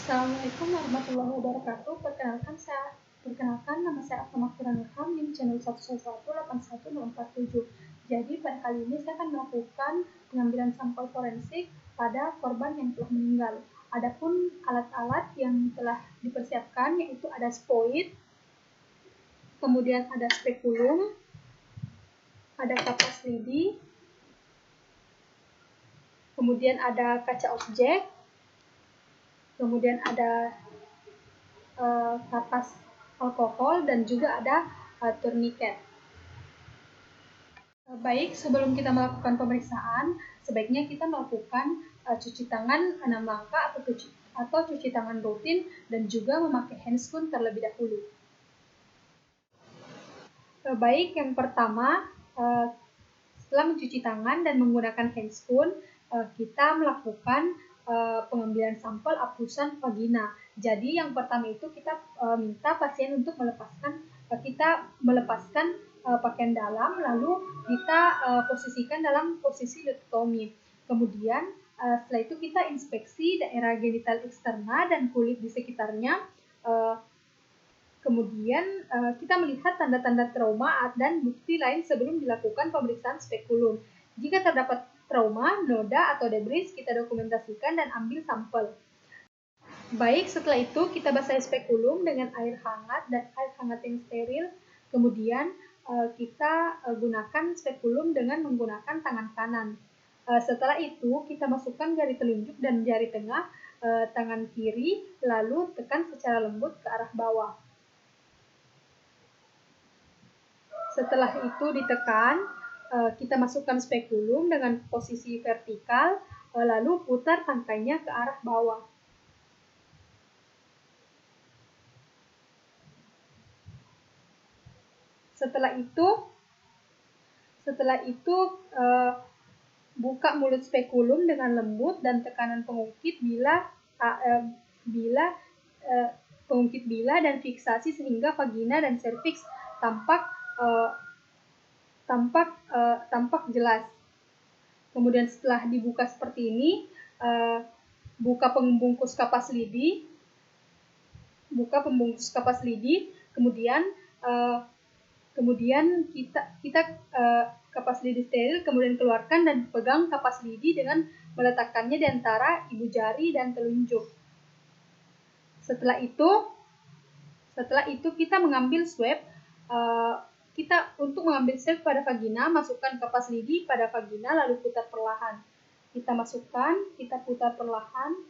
Assalamualaikum warahmatullahi wabarakatuh. Perkenalkan nama saya Afam Ilham di channel 1118147. Jadi pada kali ini saya akan melakukan pengambilan sampel forensik pada korban yang telah meninggal. Adapun alat-alat yang telah dipersiapkan yaitu ada spoid, kemudian ada spekulum, ada kapas lidi, kemudian ada kaca objek, kemudian ada kapas alkohol, dan juga ada turniket. Baik, sebelum kita melakukan pemeriksaan, sebaiknya kita melakukan cuci tangan 6 langkah atau cuci tangan rutin, dan juga memakai handscoon terlebih dahulu. Baik, yang pertama, setelah mencuci tangan dan menggunakan handscoon, kita melakukan pengambilan sampel apusan vagina. Jadi yang pertama itu kita minta pasien untuk melepaskan pakaian dalam, lalu kita posisikan dalam posisi leukotomi. Kemudian setelah itu kita inspeksi daerah genital eksterna dan kulit di sekitarnya. Kemudian kita melihat tanda-tanda trauma dan bukti lain sebelum dilakukan pemeriksaan spekulum. Jika terdapat trauma, noda, atau debris, kita dokumentasikan dan ambil sampel. Baik, setelah itu kita basahi spekulum dengan air hangat dan air hangat yang steril. Kemudian kita gunakan spekulum dengan menggunakan tangan kanan. Setelah itu kita masukkan jari telunjuk dan jari tengah tangan kiri, lalu tekan secara lembut ke arah bawah. Setelah itu ditekan, kita masukkan spekulum dengan posisi vertikal, lalu putar tangkainya ke arah bawah. Setelah itu buka mulut spekulum dengan lembut dan tekanan pengungkit bila dan fiksasi sehingga vagina dan serviks tampak jelas. Kemudian setelah dibuka seperti ini, buka pembungkus kapas lidi, kemudian kita kapas lidi steril, kemudian keluarkan dan pegang kapas lidi dengan meletakkannya di antara ibu jari dan telunjuk. Setelah itu kita mengambil swab. Untuk mengambil swab pada vagina, masukkan kapas lidi pada vagina lalu putar perlahan. Kita masukkan, kita putar perlahan.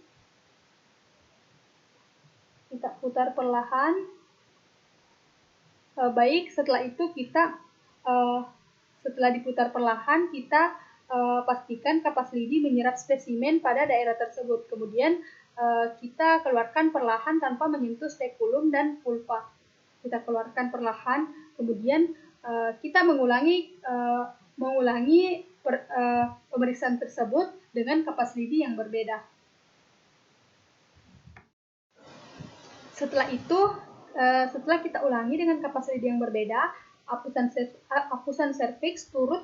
Baik, setelah itu setelah diputar perlahan, kita pastikan kapas lidi menyerap spesimen pada daerah tersebut. Kemudian kita keluarkan perlahan tanpa menyentuh spekulum dan pulpa. Kita keluarkan perlahan, kemudian kita mengulangi pemeriksaan tersebut dengan kapas lidi yang berbeda. Setelah kita ulangi dengan kapas lidi yang berbeda, apusan serviks turut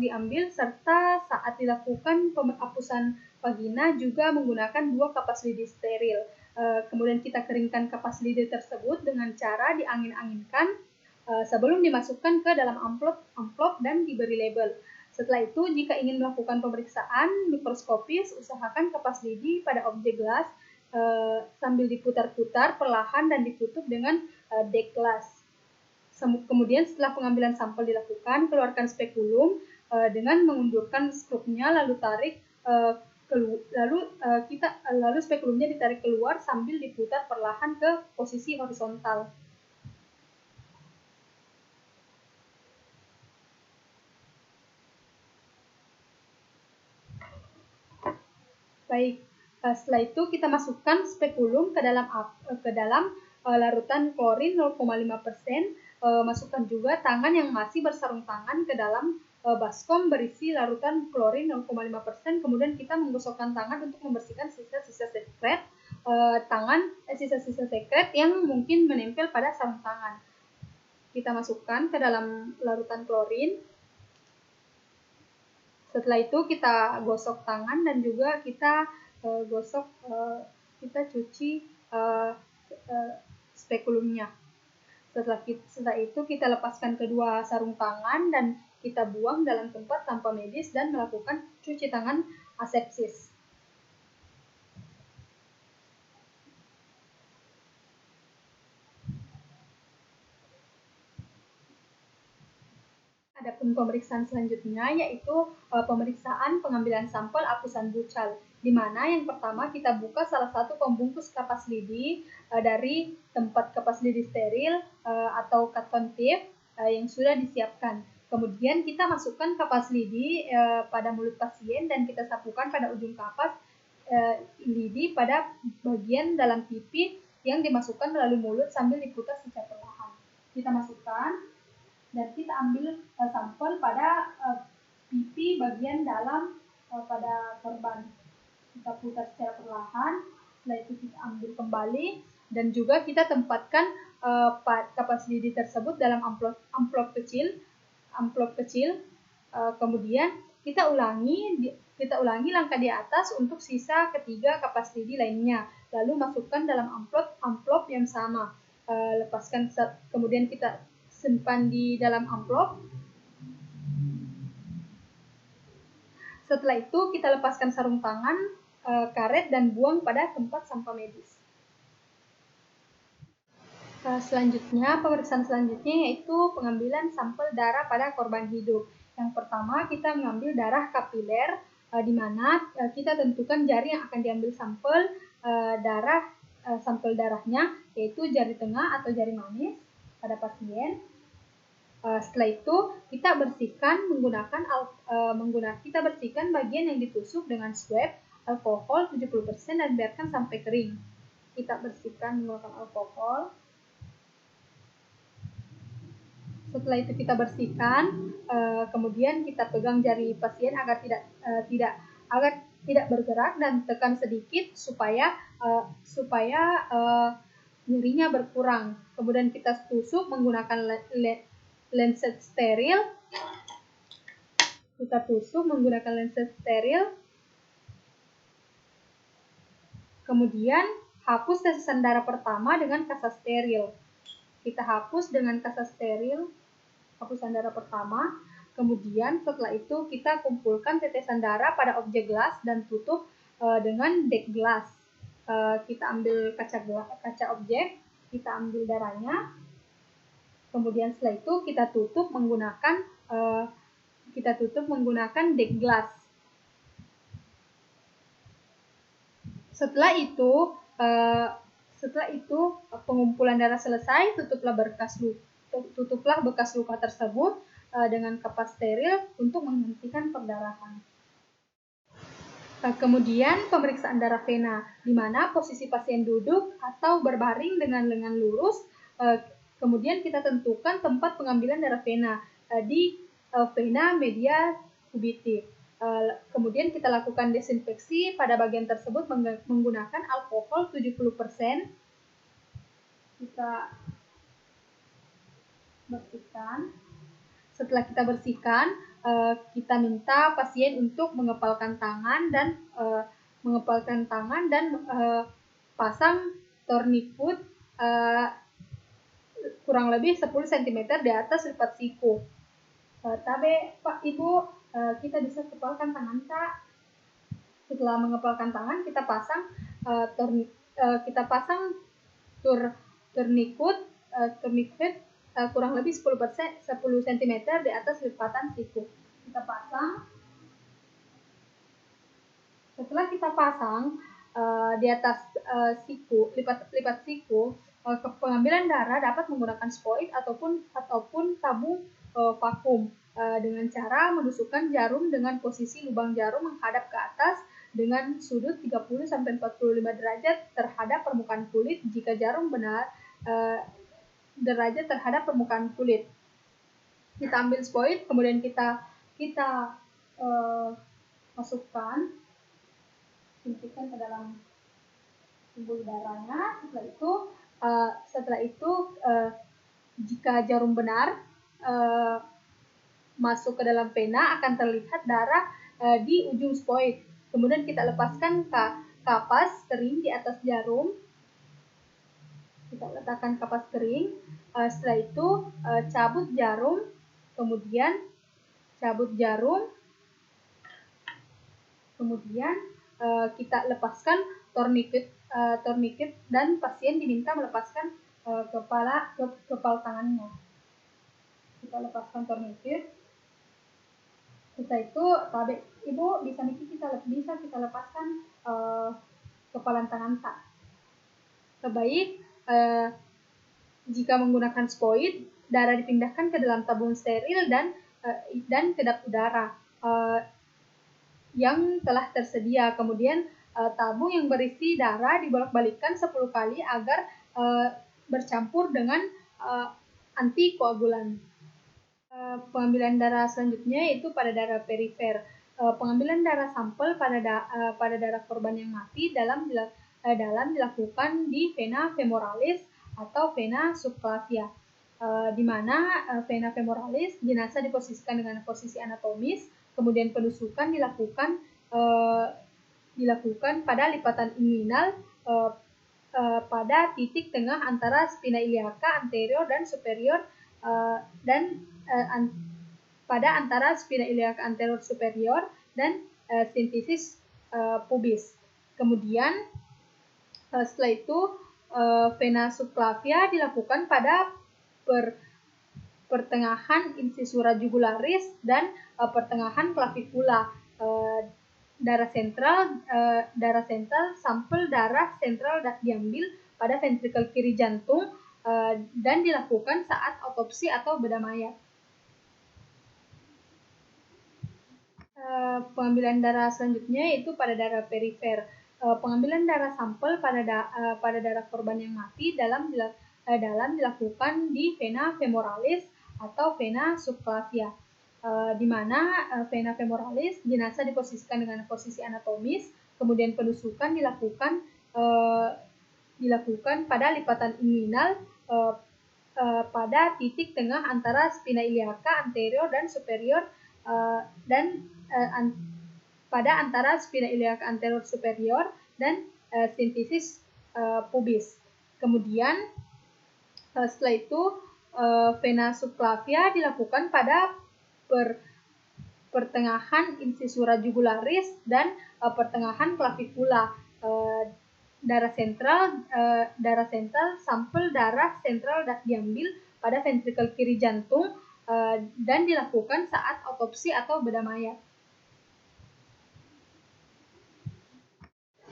diambil, serta saat dilakukan apusan vagina juga menggunakan 2 kapas lidi steril. Kemudian kita keringkan kapas lidi tersebut dengan cara diangin-anginkan sebelum dimasukkan ke dalam amplop dan diberi label. Setelah itu, jika ingin melakukan pemeriksaan mikroskopis, usahakan kapas lidi pada objek gelas sambil diputar-putar perlahan dan ditutup dengan dek gelas. Kemudian setelah pengambilan sampel dilakukan, keluarkan spekulum dengan mengundurkan skrupnya, lalu spekulumnya ditarik keluar sambil diputar perlahan ke posisi horizontal. Baik, setelah itu kita masukkan spekulum ke dalam larutan klorin 0,5%. Masukkan juga tangan yang masih bersarung tangan ke dalam baskom berisi larutan klorin 0,5%. Kemudian kita menggosokkan tangan untuk membersihkan sisa-sisa sekret yang mungkin menempel pada sarung tangan. Kita masukkan ke dalam larutan klorin. Setelah itu kita gosok tangan dan juga kita gosok kita cuci spekulumnya. Setelah itu kita lepaskan kedua sarung tangan dan kita buang dalam tempat tanpa medis dan melakukan cuci tangan asepsis. Adapun pemeriksaan selanjutnya yaitu pemeriksaan pengambilan sampel apusan bucal, di mana yang pertama kita buka salah satu pembungkus kapas lidi dari tempat kapas lidi steril atau karton tip yang sudah disiapkan. Kemudian kita masukkan kapas lidi pada mulut pasien dan kita sapukan pada ujung kapas lidi pada bagian dalam pipi yang dimasukkan melalui mulut sambil diputar secara perlahan. Kita masukkan dan kita ambil sampel pada pipi bagian dalam pada korban. Kita putar secara perlahan, setelah itu kita ambil kembali dan juga kita tempatkan kapas lidi tersebut dalam amplop kecil. Kemudian kita ulangi langkah di atas untuk sisa ketiga kapas lidi lainnya. Lalu masukkan dalam amplop yang sama. Lepaskan, kemudian kita simpan di dalam amplop. Setelah itu kita lepaskan sarung tangan, karet dan buang pada tempat sampah medis. Selanjutnya, pemeriksaan selanjutnya yaitu pengambilan sampel darah pada korban hidup. Yang pertama kita mengambil darah kapiler, di mana kita tentukan jari yang akan diambil sampel darahnya, yaitu jari tengah atau jari manis pada pasien. Setelah itu kita bersihkan bagian yang ditusuk dengan swab alkohol 70% dan biarkan sampai kering. Kita bersihkan menggunakan alkohol. Setelah itu kita bersihkan, kemudian kita pegang jari pasien agar tidak bergerak dan tekan sedikit supaya nyerinya berkurang. Kemudian kita tusuk menggunakan lenset steril. Kemudian hapus tetesan darah pertama dengan kasa steril. Kita hapus dengan kasa steril hapusan darah pertama. Kemudian setelah itu kita kumpulkan tetesan darah pada objek gelas dan tutup dengan deck gelas. Kita ambil kaca objek, kita ambil darahnya. Kemudian setelah itu kita tutup menggunakan deck gelas. Setelah itu pengumpulan darah selesai, tutuplah bekas luka tersebut dengan kapas steril untuk menghentikan perdarahan. Kemudian pemeriksaan darah vena, di mana posisi pasien duduk atau berbaring dengan lengan lurus. Kemudian kita tentukan tempat pengambilan darah vena di vena media cubitis. Kemudian kita lakukan desinfeksi pada bagian tersebut menggunakan alkohol 70%. Kita bersihkan. Setelah kita bersihkan, kita minta pasien untuk mengepalkan tangan dan pasang tourniquet kurang lebih 10 cm di atas lipat siku. Pak Ibu, kita bisa kepalkan tangan tak? Setelah mengepalkan tangan, kita pasang tourniquet kurang lebih 10 cm di atas lipatan siku. Kita pasang. Setelah kita pasang di atas lipat siku, pengambilan darah dapat menggunakan spoit ataupun tabung vakum dengan cara menusukkan jarum dengan posisi lubang jarum menghadap ke atas dengan sudut 30-45 derajat terhadap permukaan kulit jika jarum benar derajat terhadap permukaan kulit. Kita ambil spoit, kemudian kita masukkan, suntikan ke dalam pembuluh darahnya. Setelah itu jika jarum benar masuk ke dalam vena akan terlihat darah di ujung spoit. Kemudian kita lepaskan kapas kering di atas jarum. Kita letakkan kapas kering. Setelah itu cabut jarum, kemudian kita lepaskan tourniquet dan pasien diminta melepaskan kepal tangannya. Kita lepaskan tourniquet. Setelah itu, ibu bisa kita lepaskan kepalan tangan tak. Terbaik jika menggunakan spoid, darah dipindahkan ke dalam tabung steril dan kedap udara yang telah tersedia. Kemudian tabung yang berisi darah dibolak-balikkan 10 kali agar bercampur dengan antikoagulan. Pengambilan darah selanjutnya yaitu pada darah perifer. Pengambilan darah sampel pada darah korban yang mati dalam dilakukan di vena femoralis atau vena subclavia, di mana vena femoralis jenazah diposisikan dengan posisi anatomis, kemudian penusukan dilakukan pada lipatan inguinal pada titik tengah antara spina iliaca anterior dan superior pada antara spina iliaca anterior superior dan simfisis pubis. Kemudian setelah itu vena subclavia dilakukan pada pertengahan incisura jugularis dan pertengahan clavicula. Darah sentral, sampel darah sentral diambil pada ventrikel kiri jantung dan dilakukan saat autopsi atau bedah mayat. Pengambilan darah selanjutnya yaitu pada darah perifer. Pengambilan darah sampel pada darah korban yang mati dalam dilakukan di vena femoralis atau vena subclavia, di mana vena femoralis jenazah diposisikan dengan posisi anatomis, kemudian penusukan dilakukan pada lipatan inguinal pada titik tengah antara spina iliaca anterior dan superior pada antara spina iliaca anterior superior dan simfisis pubis. Kemudian setelah itu vena subclavia dilakukan pada pertengahan incisura jugularis dan pertengahan clavicula. Darah sentral, sampel darah sentral diambil pada ventrikel kiri jantung dan dilakukan saat autopsi atau bedah mayat.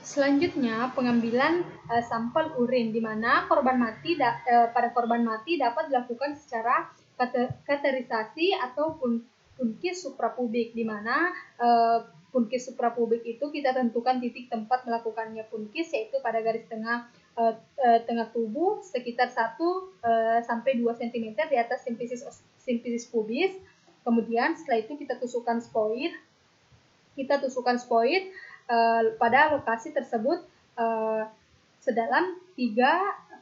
Selanjutnya, pengambilan sampel urin, di mana pada korban mati dapat dilakukan secara kateterisasi atau punkis suprapubik, di mana punkis suprapubik itu kita tentukan titik tempat melakukannya punkis, yaitu pada garis tengah tubuh sekitar 1 sampai 2 cm di atas simfisis pubis. Kemudian setelah itu kita tusukkan spoid pada lokasi tersebut sedalam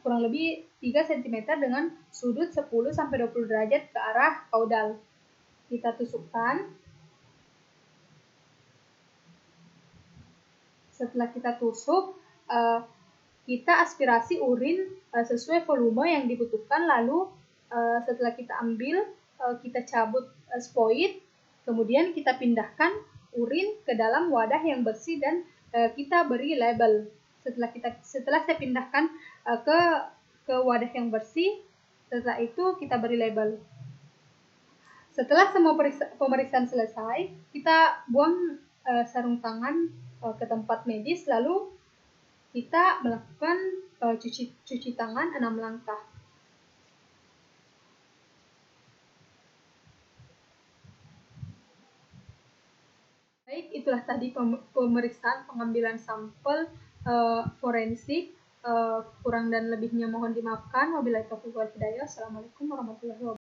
kurang lebih 3 cm dengan sudut 10 sampai 20 derajat ke arah kaudal. Kita tusukkan. Setelah kita tusuk, kita aspirasi urin sesuai volume yang dibutuhkan. Lalu setelah kita ambil, kita cabut spoid, kemudian kita pindahkan urin ke dalam wadah yang bersih dan kita beri label. Setelah saya pindahkan ke wadah yang bersih, setelah itu kita beri label. Setelah semua pemeriksaan selesai, kita buang sarung tangan ke tempat medis, lalu kita melakukan cuci tangan 6 langkah. Baik, itulah tadi pemeriksaan pengambilan sampel forensik. Kurang dan lebihnya mohon dimaafkan. Wabillahi taufiq wal hidayah. Assalamualaikum warahmatullahi wabarakatuh.